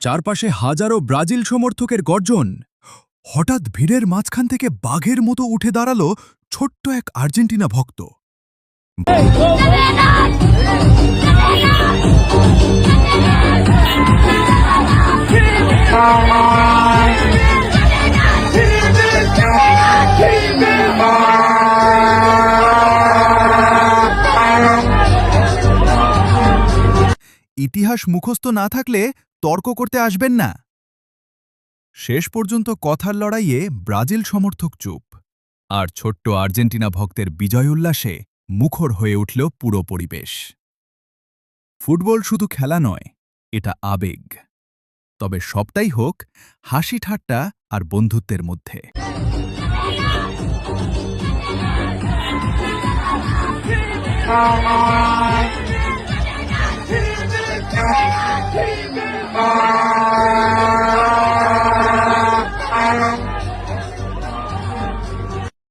চারপাশে হাজারো ব্রাজিল সমর্থকের গর্জন। হঠাৎ ভিড়ের মাঝখান থেকে বাঘের মতো উঠে দাঁড়ালো ছোট্ট এক আর্জেন্টিনা ভক্ত। ইতিহাস মুখস্থ না থাকলে তর্ক করতে আসবেন না। শেষ পর্যন্ত কথার লড়াইয়ে ব্রাজিল সমর্থক চুপ, আর ছোট্ট আর্জেন্টিনা ভক্তের বিজয় উল্লাসে মুখর হয়ে উঠল পুরো পরিবেশ। ফুটবল শুধু খেলা নয়, এটা আবেগ। তবে সবটাই হোক হাসি ঠাট্টা আর বন্ধুত্বের মধ্যে। Bye.